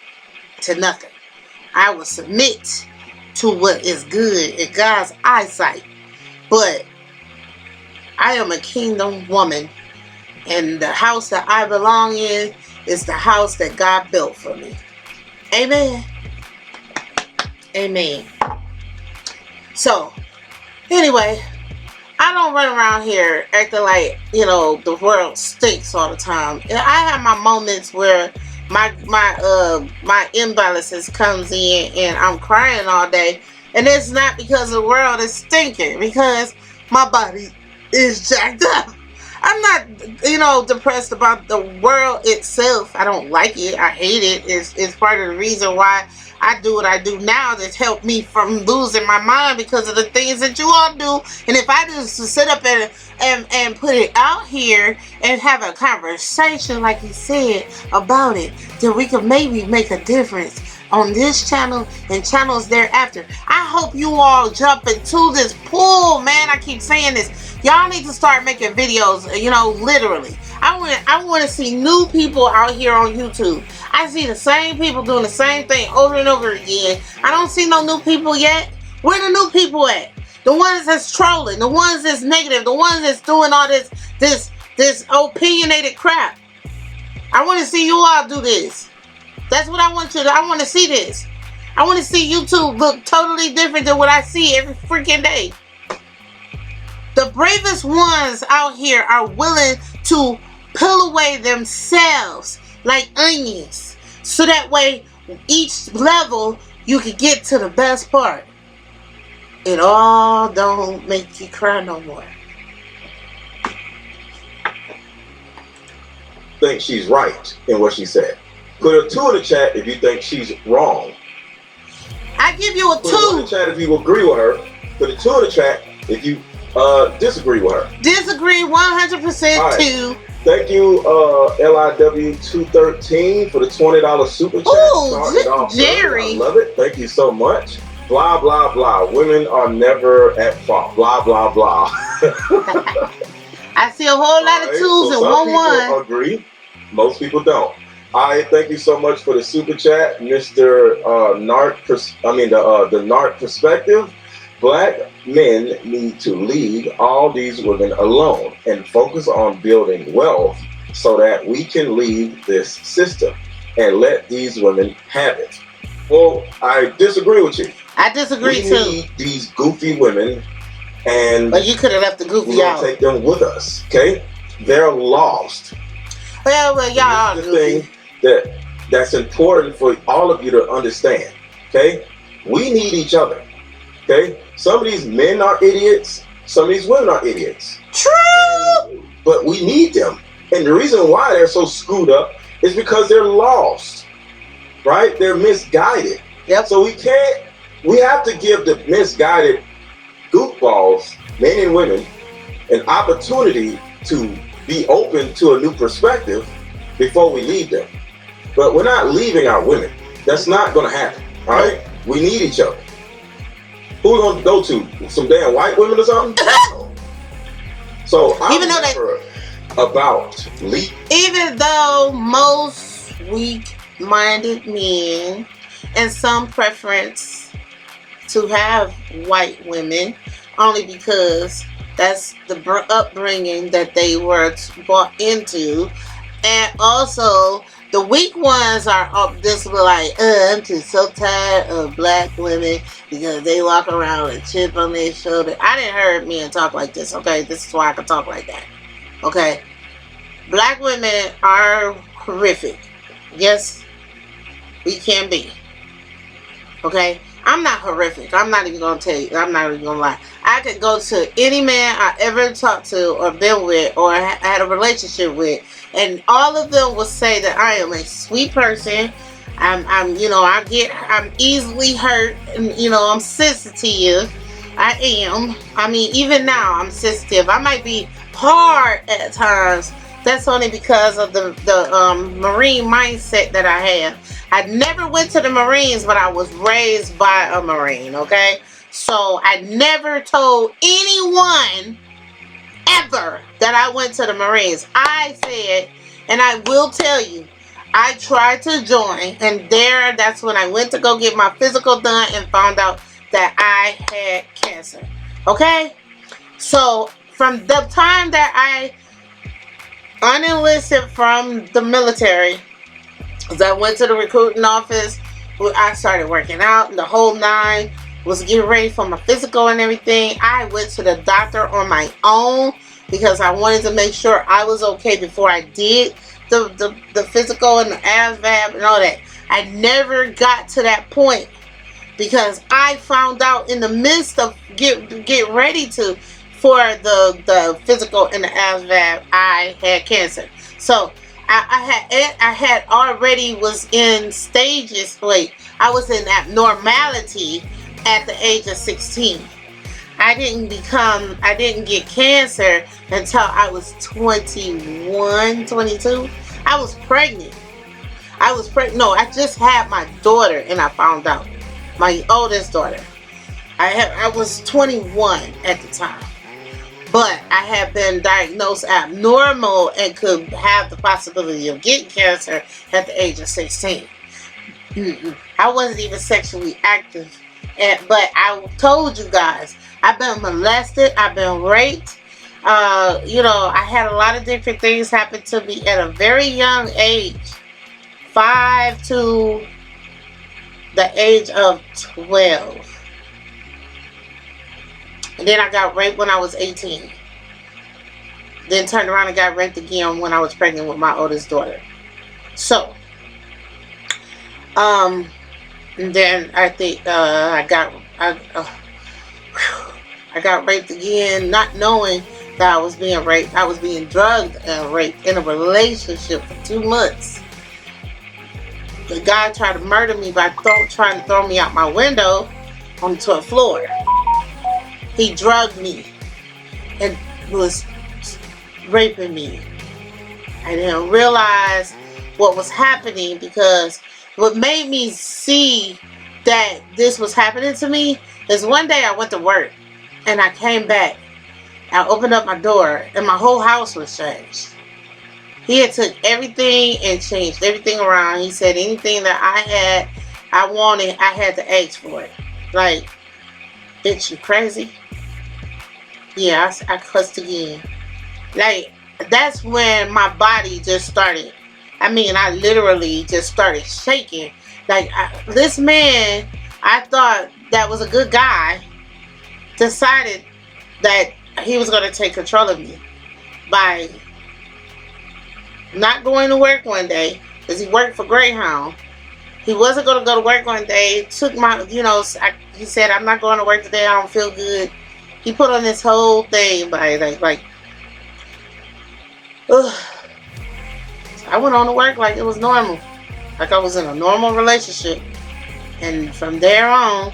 to nothing. I will submit to what is good in God's eyesight. But I am a kingdom woman. And the house that I belong in is the house that God built for me. Amen. Amen. So, Anyway, I don't run around here acting like, the world stinks all the time. I have my moments where my imbalances comes in and I'm crying all day. And it's not because the world is stinking, because my body is jacked up. I'm not, depressed about the world itself. I don't like it. I hate it. It's part of the reason why I do what I do now, that's helped me from losing my mind because of the things that you all do. And if I just sit up and put it out here and have a conversation, like he said, about it, then we can maybe make a difference on this channel and channels thereafter. I hope you all jump into this pool, man. I keep saying this. Y'all need to start making videos, literally. I want to see new people out here on YouTube. I see the same people doing the same thing over and over again. I don't see no new people yet. Where the new people at? The ones that's trolling, the ones that's negative, the ones that's doing all this opinionated crap. I want to see you all do this. That's what I want I want to see this. I want to see YouTube look totally different than what I see every freaking day. The bravest ones out here are willing to peel away themselves like onions, so that way each level you can get to the best part. It all don't make you cry no more. I think she's right in what she said. Put a 2 in the chat if you think she's wrong. I give you a 2. Put a 1 in the chat if you agree with her. Put a 2 in the chat if you disagree with her. Disagree 100% right. too. Thank you, LIW213 for the $20 super chat. Ooh, Jerry. I love it. Thank you so much. Blah, blah, blah. Women are never at fault. Blah, blah, blah. I see a whole lot of 2s and some 1. People agree. Most people don't. Thank you so much for the super chat, Mr. The Nart Perspective. Black men need to leave all these women alone and focus on building wealth so that we can leave this system and let these women have it. Well, I disagree with you. I disagree too. We need these goofy women, and but you could have left the goofy out. Take them with us, okay? They're lost. Well, y'all are the goofy. Thing that's important for all of you to understand, okay? We need each other, okay? Some of these men are idiots. Some of these women are idiots. True. But we need them. And the reason why they're so screwed up is because they're lost, right? They're misguided. Yep. So we have to give the misguided goofballs, men and women, an opportunity to be open to a new perspective before we leave them. But we're not leaving our women. That's not going to happen, all right? We need each other. Who are we going to go to? Some damn white women or something? So I'm never about leaving. Even though most weak-minded men and some preference to have white women, only because that's the upbringing that they were brought into, and also the weak ones are up this like, I'm just so tired of black women because they walk around with a chip on their shoulder. I didn't hear men talk like this, okay? This is why I can talk like that, okay? Black women are horrific. Yes, we can be, okay? I'm not horrific. I'm not even going to tell you. I'm not even going to lie. I could go to any man I ever talked to or been with or had a relationship with, and all of them will say that I am a sweet person. I'm easily hurt, and, I'm sensitive. I am. I mean, even now, I'm sensitive. I might be hard at times. That's only because of the Marine mindset that I have. I never went to the Marines, but I was raised by a Marine, okay? So I never told anyone ever that I went to the Marines. I said, and I will tell you, I tried to join, and that's when I went to go get my physical done and found out that I had cancer, okay? So from the time that I unenlisted from the military, as I went to the recruiting office, I started working out and the whole 9. was getting ready for my physical and everything, I went to the doctor on my own because I wanted to make sure I was okay before I did the physical and the ASVAB and all that. I never got to that point because I found out in the midst of get ready for the physical and the ASVAB, I had cancer. So I had already was in stages. Wait, I was in abnormality at the age of 16. I didn't get cancer until I was 21, 22. I was pregnant. No, I just had my daughter and I found out. My oldest daughter. I was 21 at the time. But I had been diagnosed abnormal and could have the possibility of getting cancer at the age of 16. I wasn't even sexually active. But I told you guys, I've been molested, I've been raped. I had a lot of different things happen to me at a very young age. 5 to the age of 12. And then I got raped when I was 18. Then turned around and got raped again when I was pregnant with my oldest daughter. So, and then I think I got raped again, not knowing that I was being raped. I was being drugged and raped in a relationship for 2 months. The guy tried to murder me by trying to throw me out my window onto a floor. He drugged me and was raping me. I didn't realize what was happening because what made me see that this was happening to me is one day I went to work and I came back. I opened up my door and my whole house was changed. He had took everything and changed everything around. He said anything that I wanted, I had to ask for it. Like, bitch, you crazy? Yeah, I cussed again. Like, that's when my body just started. I mean, I literally just started shaking. Like, this man, I thought that was a good guy, decided that he was going to take control of me by not going to work one day, because he worked for Greyhound. He wasn't going to go to work one day. Took my, he said, I'm not going to work today. I don't feel good. He put on this whole thing by like, ugh. I went on to work like it was normal. Like I was in a normal relationship. And from there on,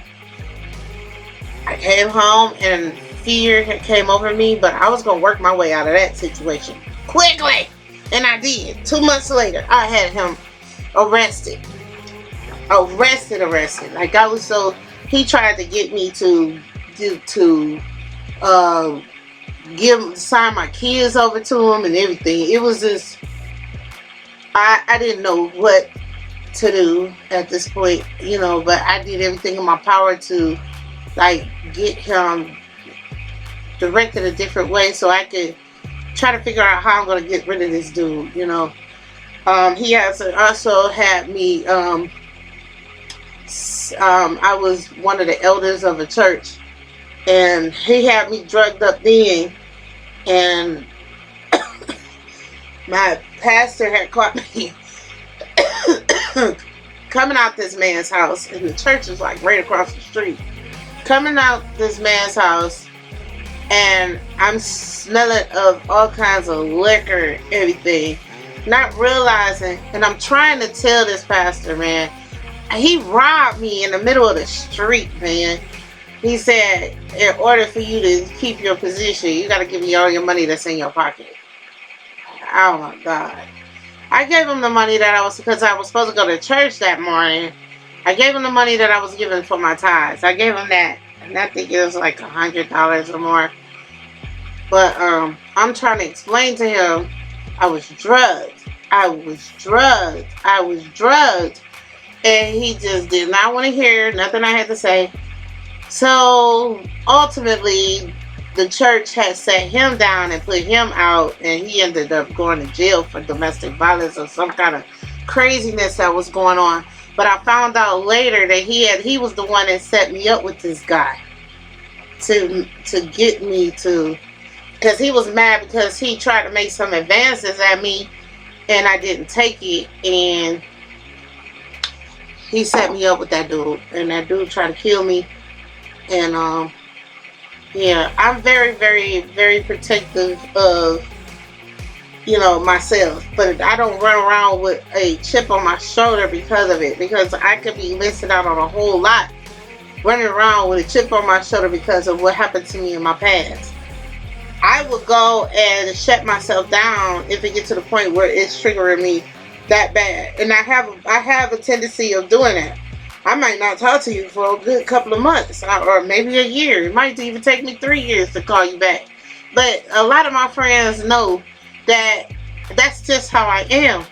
I came home and fear came over me, but I was going to work my way out of that situation quickly. And I did. 2 months later, I had him arrested. Arrested. Like I was he tried to get me to sign my kids over to him and everything. It was just, I didn't know what to do at this point, but I did everything in my power to like get him directed a different way so I could try to figure out how I'm going to get rid of this dude, He has also had me, I was one of the elders of a church, and he had me drugged up then, and my pastor had caught me coming out this man's house, and the church is like right across the street. Coming out this man's house, and I'm smelling of all kinds of liquor, everything, not realizing, and I'm trying to tell this pastor, man, he robbed me in the middle of the street, man. He said, in order for you to keep your position, you got to give me all your money that's in your pocket. Oh my God. I gave him the money because I was supposed to go to church that morning. I gave him the money that I was given for my tithes. I gave him that. And I think it was like $100 or more. But I'm trying to explain to him, I was drugged. And he just did not want to hear nothing I had to say. So ultimately, the church had set him down and put him out, and he ended up going to jail for domestic violence or some kind of craziness that was going on. But I found out later that he was the one that set me up with this guy to get me to, because he was mad because he tried to make some advances at me and I didn't take it, and he set me up with that dude, and that dude tried to kill me. And yeah, I'm very, very, very protective of, myself, but I don't run around with a chip on my shoulder because of it, because I could be missing out on a whole lot running around with a chip on my shoulder because of what happened to me in my past. I would go and shut myself down if it gets to the point where it's triggering me that bad, and I have a tendency of doing that. I might not talk to you for a good couple of months, or maybe a year. It might even take me 3 years to call you back. But a lot of my friends know that that's just how I am.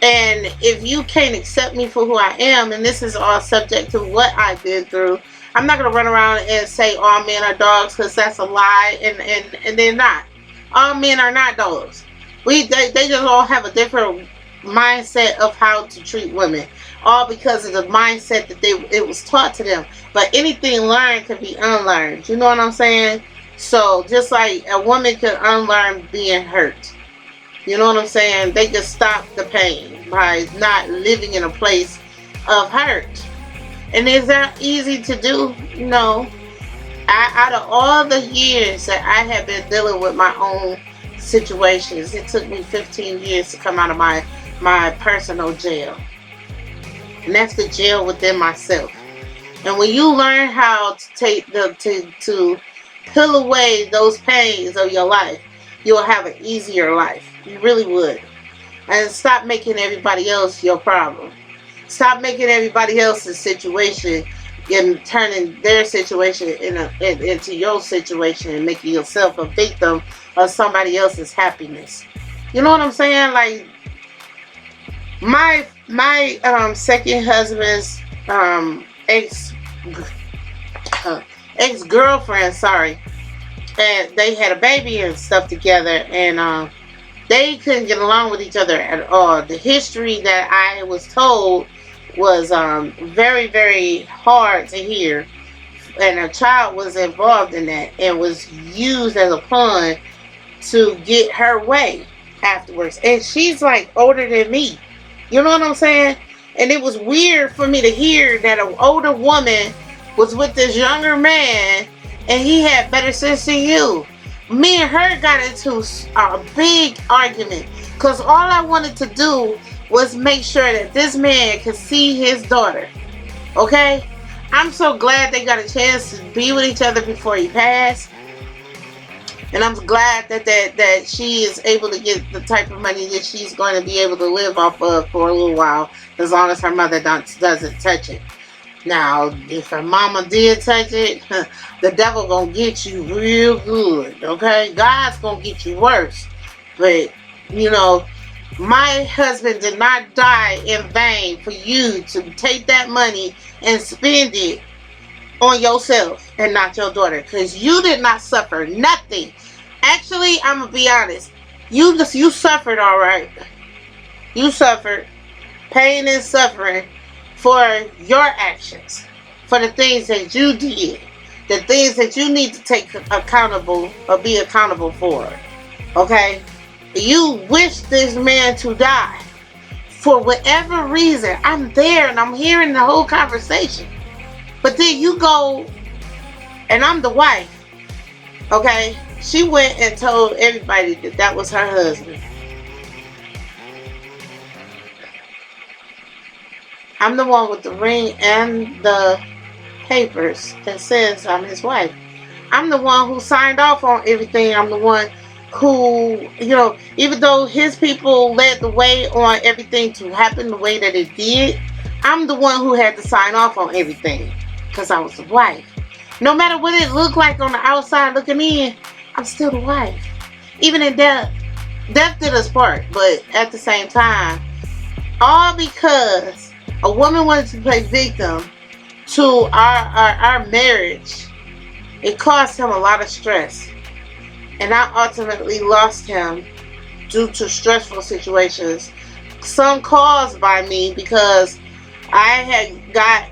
And if you can't accept me for who I am, and this is all subject to what I've been through, I'm not going to run around and say all men are dogs, because that's a lie, and they're not. All men are not dogs. They just all have a different mindset of how to treat women, all because of the mindset that it was taught to them. But anything learned can be unlearned. You know what I'm saying? So just like a woman can unlearn being hurt, you know what I'm saying? They can stop the pain by not living in a place of hurt. And is that easy to do? No. Out of all the years that I have been dealing with my own situations, it took me 15 years to come out of my personal jail. And that's the jail within myself. And when you learn how to take to peel away those pains of your life, you'll have an easier life. You really would. And stop making everybody else your problem. Stop making everybody else's situation and turning their situation into your situation and making yourself a victim of somebody else's happiness. You know what I'm saying? Like my second husband's ex-girlfriend, sorry, and they had a baby and stuff together, and they couldn't get along with each other at all. The history that I was told was very, very hard to hear, and a child was involved in that and was used as a pawn to get her way afterwards. And she's like older than me. You know what I'm saying? And it was weird for me to hear that an older woman was with this younger man and he had better sense than you. Me and her got into a big argument because all I wanted to do was make sure that this man could see his daughter. Okay? I'm so glad they got a chance to be with each other before he passed. And I'm glad that she is able to get the type of money that she's going to be able to live off of for a little while, as long as her mother doesn't touch it. Now, if her mama did touch it, the devil gonna get you real good, okay? God's gonna get you worse. But, my husband did not die in vain for you to take that money and spend it on yourself and not your daughter, because you did not suffer nothing. Actually, I'm gonna be honest, you suffered, all right. You suffered pain and suffering for your actions, for the things that you did, the things that you need to take accountable or be accountable for. Okay? You wish this man to die for whatever reason. I'm there and I'm hearing the whole conversation. But then you go, and I'm the wife, okay? She went and told everybody that was her husband. I'm the one with the ring and the papers that says I'm his wife. I'm the one who signed off on everything. I'm the one who, even though his people led the way on everything to happen the way that it did, I'm the one who had to sign off on everything because I was the wife. No matter what it looked like on the outside looking in, I'm still the wife. Even in death. Death did us part, but at the same time, all because a woman wanted to play victim to our marriage. It caused him a lot of stress. And I ultimately lost him due to stressful situations. Some caused by me because I had got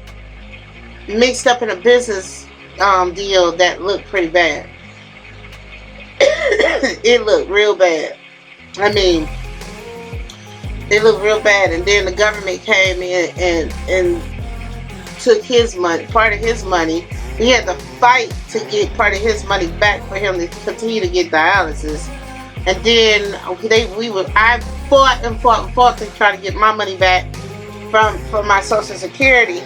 mixed up in a business deal that looked pretty bad. It looked real bad. I mean, it looked real bad. And then the government came in and took his money, part of his money. We had to fight to get part of his money back for him to continue to get dialysis. And then I fought to try to get my money back from my Social Security.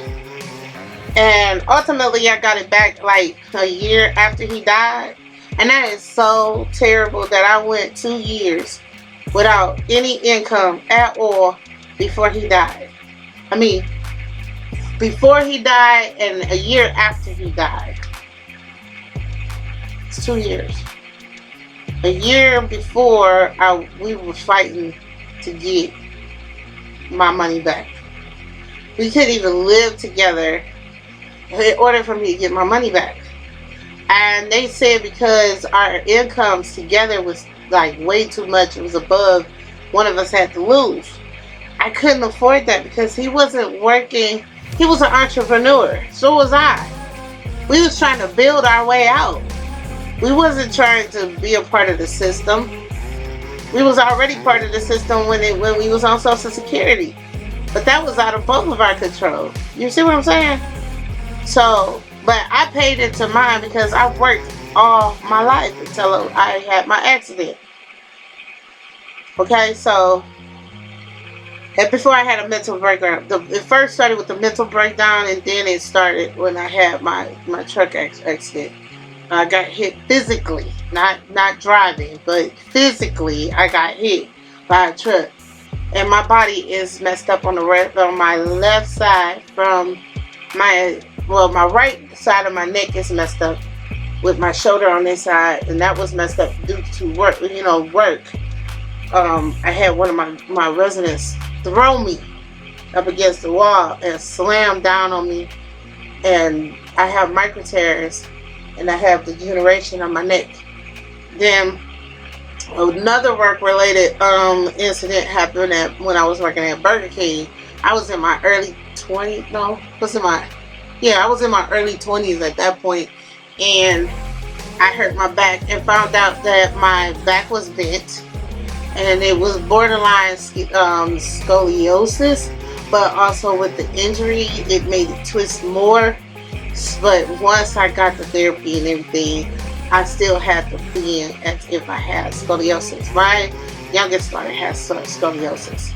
And ultimately I got it back like a year after he died. And that is so terrible that I went 2 years without any income at all before he died. I mean, before he died and a year after he died. It's 2 years. A year before we were fighting to get my money back. We couldn't even live together in order for me to get my money back. And they said because our incomes together was like way too much, it was above, one of us had to lose. I couldn't afford that because he wasn't working. He was an entrepreneur. So was I. We was trying to build our way out. We wasn't trying to be a part of the system. We was already part of the system when we was on Social Security. But that was out of both of our control. You see what I'm saying? So, but I paid into mine because I worked all my life until I had my accident. Okay, so, and before I had a mental breakdown, it first started with the mental breakdown, and then it started when I had my truck accident. I got hit physically, not driving, but physically I got hit by a truck. And my body is messed up on my left side from my right side of my neck is messed up with my shoulder on this side, and that was messed up due to work. I had one of my residents throw me up against the wall and slam down on me, and I have micro tears and I have degeneration on my neck. Then another work-related incident happened when I was working at Burger King. I was in my early 20s. No, I was in my early 20s at that point, and I hurt my back and found out that my back was bent, and it was borderline scoliosis, but also with the injury, it made it twist more. But once I got the therapy and everything, I still had to be in as if I had scoliosis. My youngest daughter has scoliosis.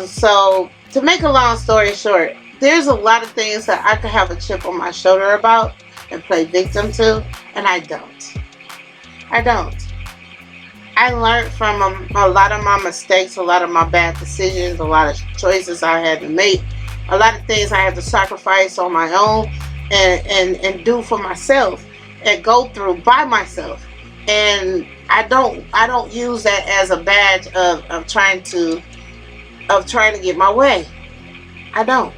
So to make a long story short, there's a lot of things that I could have a chip on my shoulder about and play victim to, and I don't. I learned from a lot of my mistakes, a lot of my bad decisions, a lot of choices I had to make, a lot of things I had to sacrifice on my own and do for myself and go through by myself. And I don't use that as a badge of trying to get my way. I don't.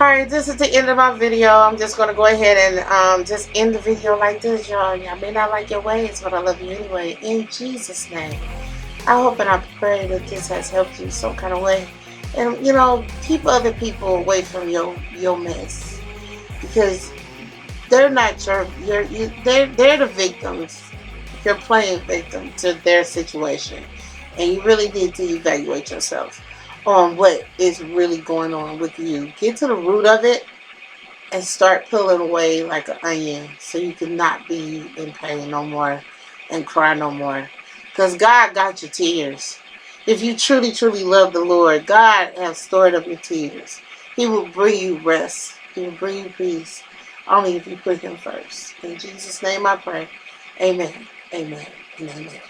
Alright, this is the end of my video. I'm just going to go ahead and just end the video like this, y'all. Y'all may not like your ways, but I love you anyway. In Jesus' name. I hope and I pray that this has helped you some kind of way. And, keep other people away from your mess. Because they're not they're the victims. You're playing victim to their situation. And you really need to evaluate yourself on what is really going on with you. Get to the root of it and start pulling away like an onion so you can not be in pain no more and cry no more. Because God got your tears. If you truly, truly love the Lord, God has stored up your tears. He will bring you rest. He will bring you peace. Only if you put Him first. In Jesus' name I pray. Amen. Amen. And amen.